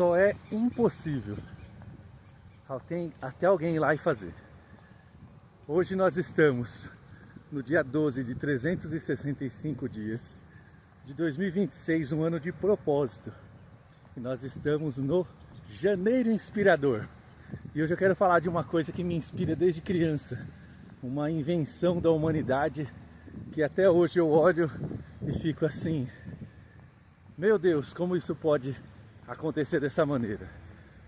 só é impossível até alguém ir lá e fazer. Hoje nós estamos no dia 12 de 365 dias de 2026, um ano de propósito. E nós estamos no Janeiro Inspirador. E hoje eu quero falar de uma coisa que me inspira desde criança. Uma invenção da humanidade que até hoje eu olho e fico assim: meu Deus, como isso pode acontecer dessa maneira?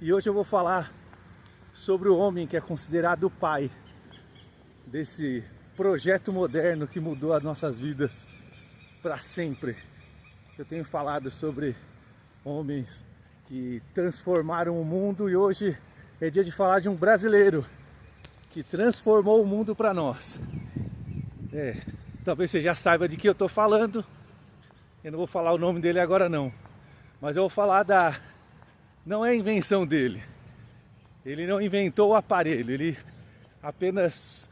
E hoje eu vou falar sobre o homem que é considerado o pai desse projeto moderno que mudou as nossas vidas para sempre. Eu tenho falado sobre homens que transformaram o mundo e hoje é dia de falar de um brasileiro que transformou o mundo para nós. Talvez você já saiba de que eu estou falando. Eu não vou falar o nome dele agora não, mas eu vou falar não é invenção dele. Ele não inventou o aparelho, ele apenas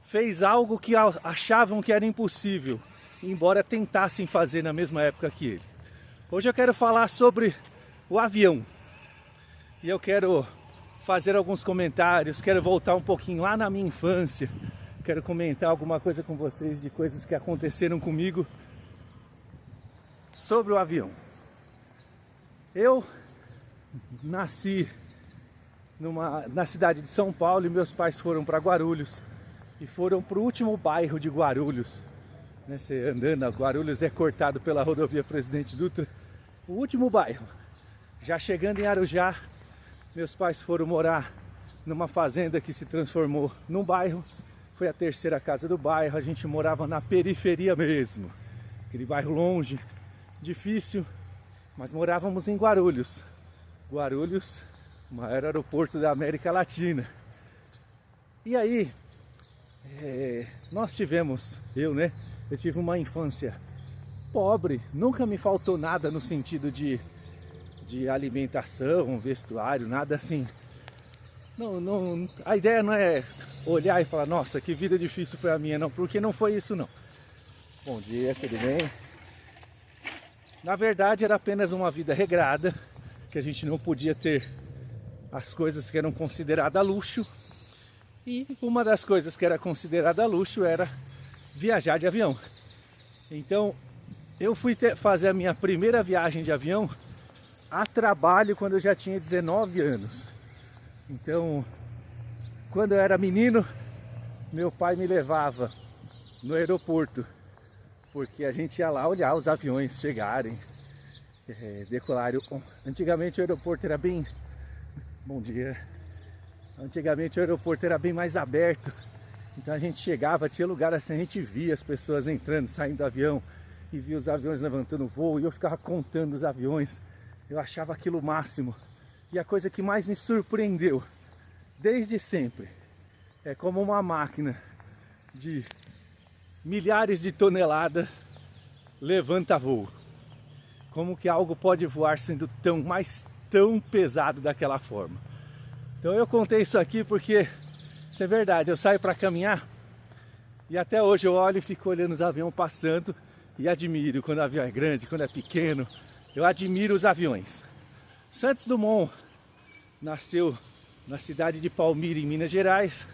fez algo que achavam que era impossível, embora tentassem fazer na mesma época que ele. Hoje eu quero falar sobre o avião. E eu quero fazer alguns comentários, quero voltar um pouquinho lá na minha infância. Quero comentar alguma coisa com vocês de coisas que aconteceram comigo sobre o avião. Eu nasci na cidade de São Paulo e meus pais foram para Guarulhos. E foram para o último bairro de Guarulhos. Você andando, Guarulhos é cortado pela rodovia Presidente Dutra. O último bairro. Já chegando em Arujá, meus pais foram morar numa fazenda que se transformou num bairro. Foi a terceira casa do bairro, a gente morava na periferia mesmo. Aquele bairro longe, difícil, mas morávamos em Guarulhos. Guarulhos, o maior aeroporto da América Latina. E aí, nós tivemos, eu tive uma infância pobre, nunca me faltou nada no sentido de alimentação, vestuário, nada assim. Não, a ideia não é olhar e falar, nossa, que vida difícil foi a minha, não, porque não foi isso não. Bom dia, tudo bem? Na verdade era apenas uma vida regrada, que a gente não podia ter as coisas que eram consideradas luxo. E uma das coisas que era considerada luxo era viajar de avião. Então eu fui fazer a minha primeira viagem de avião a trabalho quando eu já tinha 19 anos. Então, quando eu era menino, meu pai me levava no aeroporto, porque a gente ia lá olhar os aviões chegarem, decolarem. Antigamente o aeroporto era bem... Bom dia. Antigamente o aeroporto era bem mais aberto, então a gente chegava, tinha lugar assim, a gente via as pessoas entrando, saindo do avião e via os aviões levantando voo e eu ficava contando os aviões, eu achava aquilo o máximo. E a coisa que mais me surpreendeu, desde sempre, é como uma máquina de milhares de toneladas levanta voo. Como que algo pode voar sendo tão pesado daquela forma. Então eu contei isso aqui porque isso é verdade, eu saio para caminhar e até hoje eu olho e fico olhando os aviões passando e admiro quando o avião é grande, quando é pequeno, eu admiro os aviões. Santos Dumont nasceu na cidade de Palmira, em Minas Gerais,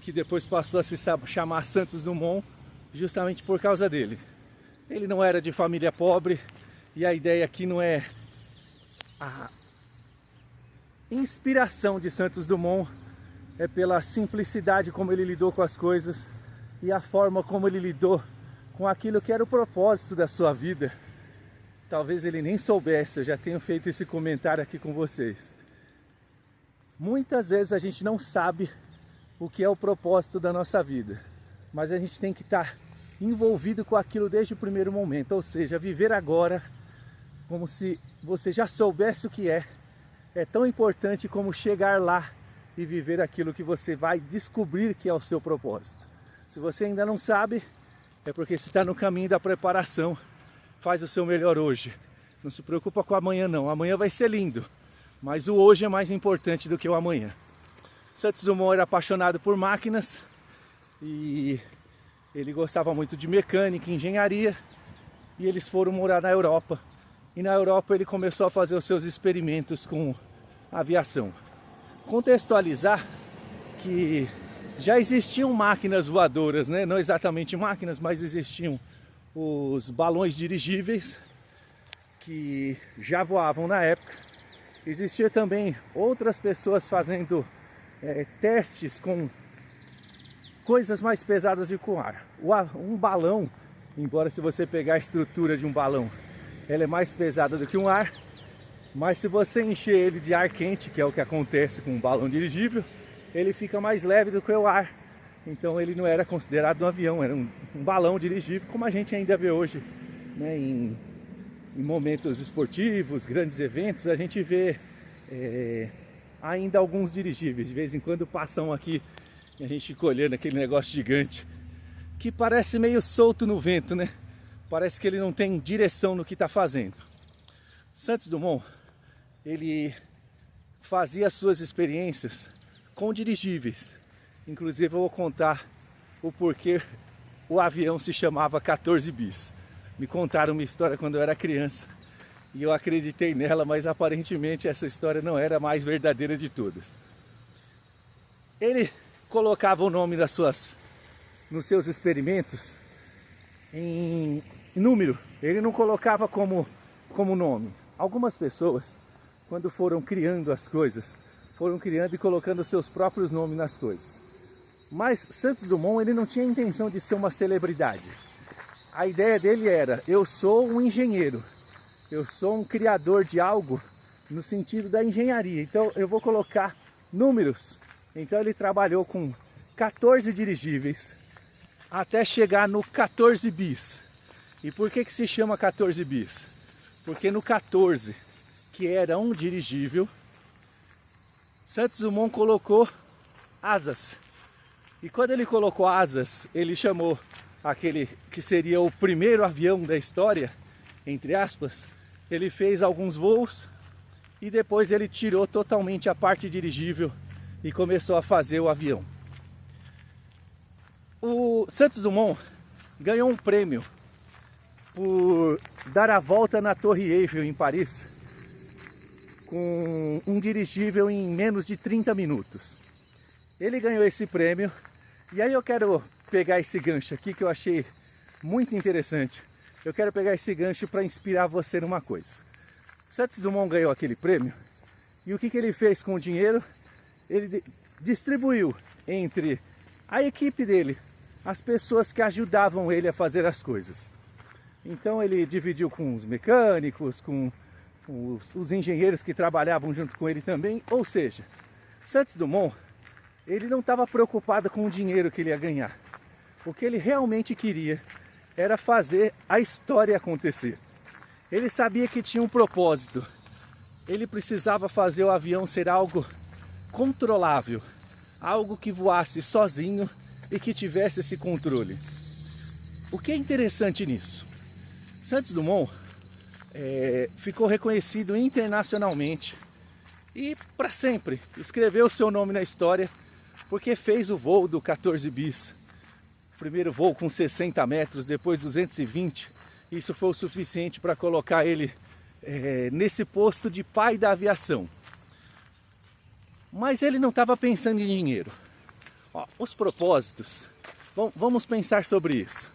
que depois passou a se chamar Santos Dumont justamente por causa dele. Ele não era de família pobre e a ideia aqui não é a inspiração de Santos Dumont, é pela simplicidade como ele lidou com as coisas e a forma como ele lidou com aquilo que era o propósito da sua vida. Talvez ele nem soubesse, eu já tenho feito esse comentário aqui com vocês. Muitas vezes a gente não sabe o que é o propósito da nossa vida, mas a gente tem que estar envolvido com aquilo desde o primeiro momento, ou seja, viver agora como se você já soubesse o que é tão importante como chegar lá e viver aquilo que você vai descobrir que é o seu propósito. Se você ainda não sabe, é porque você está no caminho da preparação. Faz o seu melhor hoje. Não se preocupa com amanhã não, amanhã vai ser lindo, mas o hoje é mais importante do que o amanhã. Santos Dumont era apaixonado por máquinas e ele gostava muito de mecânica, engenharia, e eles foram morar na Europa. e na Europa ele começou a fazer os seus experimentos com aviação. Contextualizar que já existiam máquinas voadoras, né? Não exatamente máquinas, mas existiam os balões dirigíveis que já voavam na época. Existia também outras pessoas fazendo testes com coisas mais pesadas do que o ar. Um balão, embora se você pegar a estrutura de um balão, ela é mais pesada do que um ar, mas se você encher ele de ar quente, que é o que acontece com um balão dirigível, ele fica mais leve do que o ar. Então ele não era considerado um avião, era um balão dirigível, como a gente ainda vê hoje, né, em momentos esportivos, grandes eventos, a gente vê ainda alguns dirigíveis. De vez em quando passam aqui e a gente fica olhando aquele negócio gigante que parece meio solto no vento, né? Parece que ele não tem direção no que está fazendo. Santos Dumont, ele fazia suas experiências com dirigíveis. Inclusive eu vou contar o porquê o avião se chamava 14 bis. Me contaram uma história quando eu era criança e eu acreditei nela, mas aparentemente essa história não era a mais verdadeira de todas. Ele colocava o nome nos seus experimentos em número, ele não colocava como nome. Algumas pessoas, quando foram criando as coisas, foram criando e colocando seus próprios nomes nas coisas. Mas Santos Dumont, ele não tinha a intenção de ser uma celebridade. A ideia dele era: eu sou um engenheiro, eu sou um criador de algo no sentido da engenharia, então eu vou colocar números. Então ele trabalhou com 14 dirigíveis até chegar no 14 bis. E por que se chama 14 bis? Porque no 14, que era um dirigível, Santos Dumont colocou asas. E quando ele colocou asas, ele chamou aquele que seria o primeiro avião da história, entre aspas, ele fez alguns voos e depois ele tirou totalmente a parte dirigível e começou a fazer o avião. O Santos Dumont ganhou um prêmio por dar a volta na Torre Eiffel em Paris com um dirigível em menos de 30 minutos. Ele ganhou esse prêmio e aí eu quero pegar esse gancho aqui que eu achei muito interessante. Eu quero pegar esse gancho para inspirar você numa coisa. Santos Dumont ganhou aquele prêmio e o que ele fez com o dinheiro? Ele distribuiu entre a equipe dele, as pessoas que ajudavam ele a fazer as coisas. Então ele dividiu com os mecânicos, com os engenheiros que trabalhavam junto com ele também. Ou seja, Santos Dumont, ele não estava preocupado com o dinheiro que ele ia ganhar. O que ele realmente queria era fazer a história acontecer. Ele sabia que tinha um propósito. Ele precisava fazer o avião ser algo controlável, algo que voasse sozinho e que tivesse esse controle. O que é interessante nisso? Santos Dumont ficou reconhecido internacionalmente e para sempre escreveu seu nome na história porque fez o voo do 14 bis. Primeiro voo com 60 metros, depois 220. Isso foi o suficiente para colocar ele nesse posto de pai da aviação. Mas ele não estava pensando em dinheiro. Ó, os propósitos, vamos pensar sobre isso.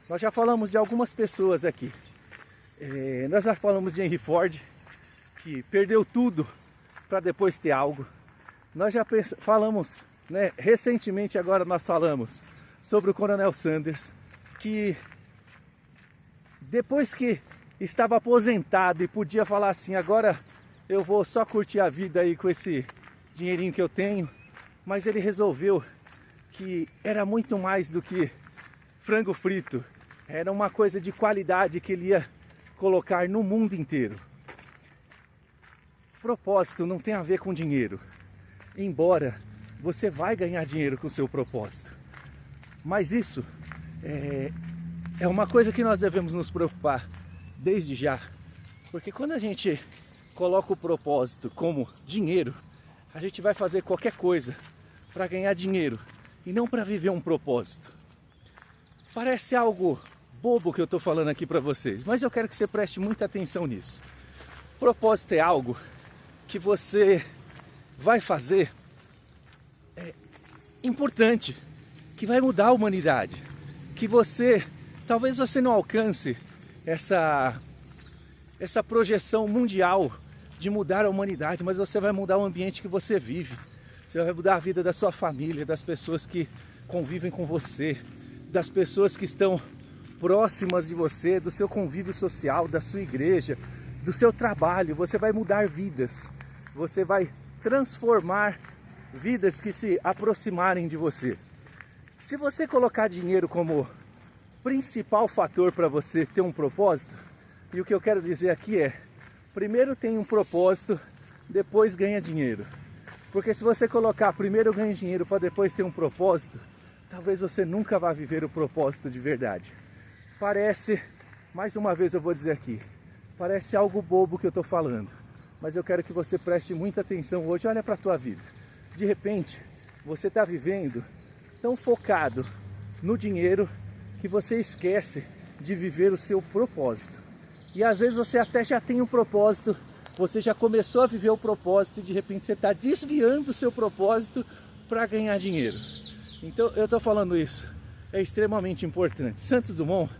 Nós já falamos de algumas pessoas aqui. Nós já falamos de Henry Ford, que perdeu tudo para depois ter algo. Nós já falamos, né, recentemente agora nós falamos sobre o Coronel Sanders, que depois que estava aposentado e podia falar assim: agora eu vou só curtir a vida aí com esse dinheirinho que eu tenho, mas ele resolveu que era muito mais do que frango frito, era uma coisa de qualidade que ele ia colocar no mundo inteiro. Propósito não tem a ver com dinheiro, embora você vai ganhar dinheiro com o seu propósito, mas isso é uma coisa que nós devemos nos preocupar desde já, porque quando a gente coloca o propósito como dinheiro, a gente vai fazer qualquer coisa para ganhar dinheiro e não para viver um propósito. Parece algo bobo que eu estou falando aqui para vocês, mas eu quero que você preste muita atenção nisso. Propósito é algo que você vai fazer importante, que vai mudar a humanidade, que talvez você não alcance essa projeção mundial de mudar a humanidade, mas você vai mudar o ambiente que você vive, você vai mudar a vida da sua família, das pessoas que convivem com você, das pessoas que estão próximas de você, do seu convívio social, da sua igreja, do seu trabalho. Você vai mudar vidas, você vai transformar vidas que se aproximarem de você. Se você colocar dinheiro como principal fator para você ter um propósito, e o que eu quero dizer aqui é, primeiro tem um propósito, depois ganha dinheiro. Porque se você colocar primeiro ganha dinheiro para depois ter um propósito, talvez você nunca vá viver o propósito de verdade. Parece, mais uma vez eu vou dizer aqui, parece algo bobo que eu estou falando, mas eu quero que você preste muita atenção hoje. Olha para a tua vida. De repente, você está vivendo tão focado no dinheiro que você esquece de viver o seu propósito. E às vezes você até já tem um propósito, você já começou a viver o propósito e de repente você está desviando o seu propósito para ganhar dinheiro. Então eu estou falando isso, é extremamente importante. Santos Dumont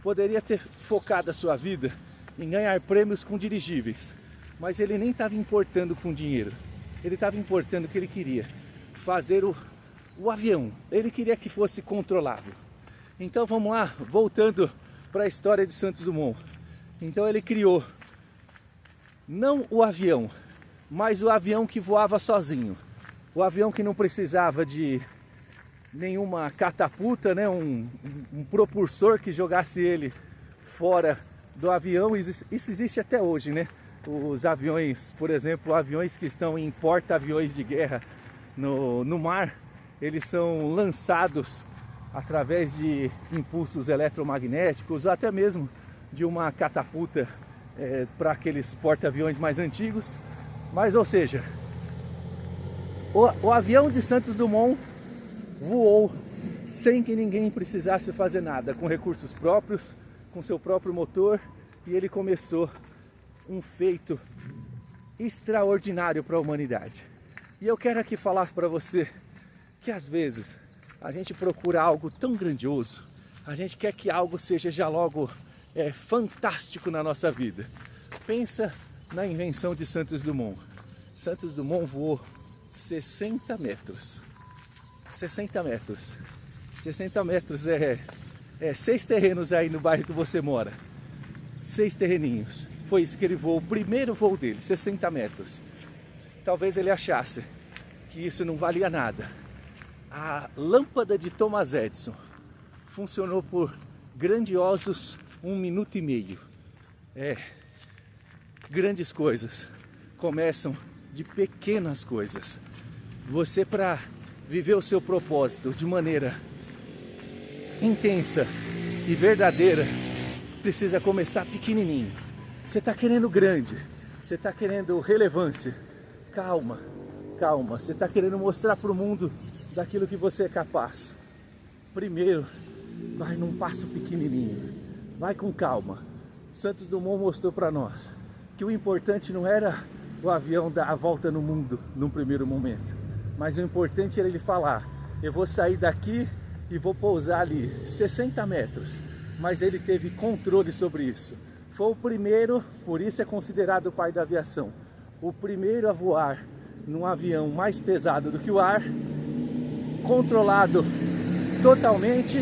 poderia ter focado a sua vida em ganhar prêmios com dirigíveis, mas ele nem estava importando com dinheiro. Ele estava importando que ele queria fazer o avião, ele queria que fosse controlável. Então vamos lá, voltando para a história de Santos Dumont. Então ele criou não o avião, mas o avião que voava sozinho. O avião que não precisava de nenhuma catapulta, né? um propulsor que jogasse ele fora do avião. Isso existe até hoje, né? Os aviões, por exemplo, aviões que estão em porta-aviões de guerra no mar, eles são lançados através de impulsos eletromagnéticos ou até mesmo de uma catapulta para aqueles porta-aviões mais antigos. Mas, ou seja, o avião de Santos Dumont voou sem que ninguém precisasse fazer nada, com recursos próprios, com seu próprio motor, e ele começou um feito extraordinário para a humanidade. E eu quero aqui falar para você que às vezes a gente procura algo tão grandioso, a gente quer que algo seja já logo fantástico na nossa vida. Pensa na invenção de Santos Dumont. Santos Dumont voou 60 metros. 60 metros. 60 metros é 6 terrenos aí no bairro que você mora. 6 terreninhos. Foi isso que ele voou, o primeiro voo dele, 60 metros. Talvez ele achasse que isso não valia nada. A lâmpada de Thomas Edison funcionou por grandiosos 1 minuto e meio. Grandes coisas começam de pequenas coisas. Você, para viver o seu propósito de maneira intensa e verdadeira, precisa começar pequenininho. Você está querendo grande, você está querendo relevância. Calma, calma. Você está querendo mostrar para o mundo daquilo que você é capaz. Primeiro, vai num passo pequenininho. Vai com calma. Santos Dumont mostrou para nós que o importante não era o avião dar a volta no mundo num primeiro momento, mas o importante era ele falar: eu vou sair daqui e vou pousar ali 60 metros. Mas ele teve controle sobre isso. Foi o primeiro, por isso é considerado o pai da aviação. O primeiro a voar num avião mais pesado do que o ar, controlado totalmente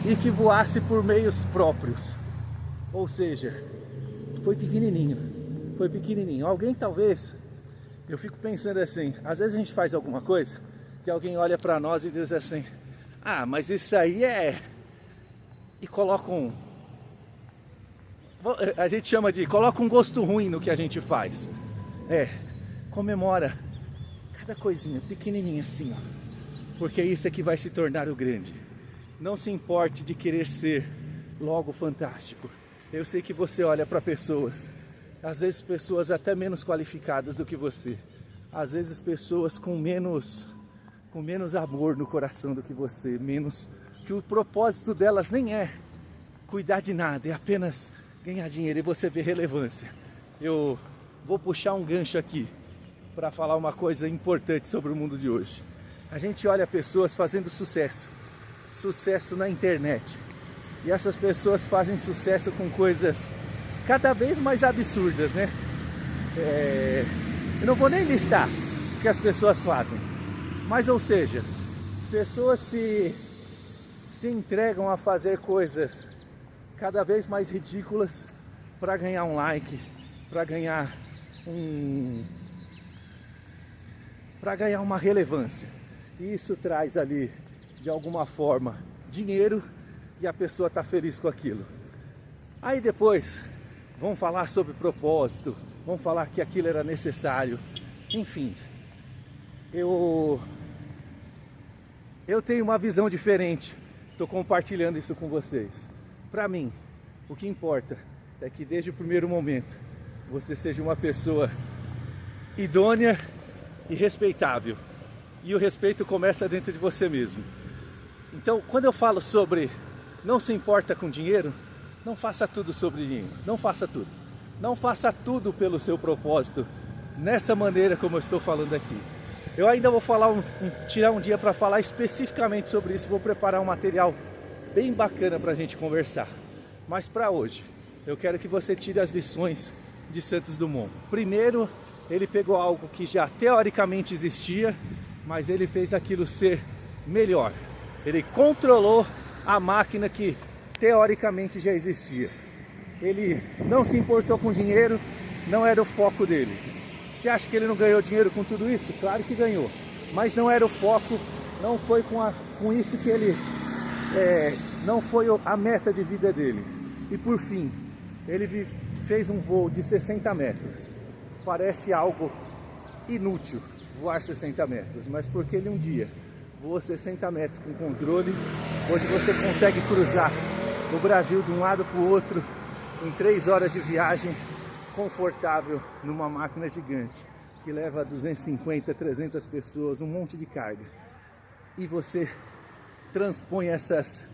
e que voasse por meios próprios. Ou seja, foi pequenininho. Foi pequenininho. Alguém talvez, eu fico pensando assim, às vezes a gente faz alguma coisa que alguém olha para nós e diz assim: ah, mas isso aí e coloca a gente chama de coloca um gosto ruim no que a gente faz. Comemora cada coisinha pequenininha assim, ó, porque isso é que vai se tornar o grande. Não se importe de querer ser logo fantástico. Eu sei que você olha para pessoas, às vezes pessoas até menos qualificadas do que você, às vezes pessoas com menos amor no coração do que você, que o propósito delas nem é cuidar de nada, é apenas ganhar dinheiro e você vê relevância. Eu vou puxar um gancho aqui para falar uma coisa importante sobre o mundo de hoje. A gente olha pessoas fazendo sucesso na internet, e essas pessoas fazem sucesso com coisas cada vez mais absurdas, né? Eu não vou nem listar o que as pessoas fazem, mas ou seja, pessoas se entregam a fazer coisas cada vez mais ridículas para ganhar um like, para ganhar uma relevância. E isso traz ali, de alguma forma, dinheiro, e a pessoa está feliz com aquilo. Aí depois vão falar sobre propósito, vão falar que aquilo era necessário. Enfim, eu tenho uma visão diferente. Estou compartilhando isso com vocês. Para mim, o que importa é que desde o primeiro momento você seja uma pessoa idônea e respeitável. E o respeito começa dentro de você mesmo. Então, quando eu falo sobre não se importa com dinheiro, não faça tudo sobre dinheiro. Não faça tudo. Não faça tudo pelo seu propósito, nessa maneira como eu estou falando aqui. Eu ainda vou tirar um dia para falar especificamente sobre isso. Vou preparar um material bem bacana para a gente conversar. Mas para hoje, eu quero que você tire as lições de Santos Dumont. Primeiro, ele pegou algo que já teoricamente existia, mas ele fez aquilo ser melhor. Ele controlou a máquina que teoricamente já existia. Ele não se importou com dinheiro, não era o foco dele. Você acha que ele não ganhou dinheiro com tudo isso? Claro que ganhou, mas não era o foco, não foi com isso que ele... não foi a meta de vida dele. E por fim, ele fez um voo de 60 metros. Parece algo inútil voar 60 metros, mas porque ele um dia voou 60 metros com controle, hoje você consegue cruzar o Brasil de um lado para o outro em 3 horas de viagem, confortável, numa máquina gigante que leva 250, 300 pessoas, um monte de carga. E você transpõe essas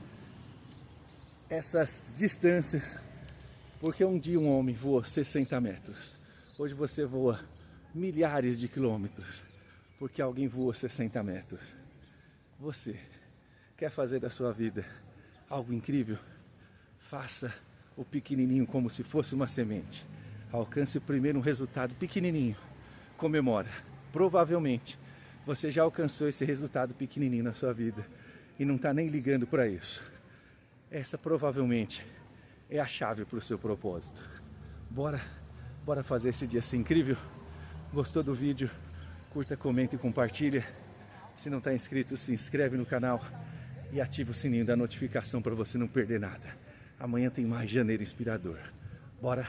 distâncias, porque um dia um homem voou 60 metros. Hoje você voa milhares de quilômetros, porque alguém voou 60 metros. Você quer fazer da sua vida algo incrível? Faça o pequenininho como se fosse uma semente. Alcance primeiro um resultado pequenininho. Comemora. Provavelmente você já alcançou esse resultado pequenininho na sua vida e não está nem ligando para isso. Essa provavelmente é a chave para o seu propósito. Bora fazer esse dia ser incrível? Gostou do vídeo? Curta, comenta e compartilha. Se não está inscrito, se inscreve no canal e ativa o sininho da notificação para você não perder nada. Amanhã tem mais Janeiro Inspirador. Bora!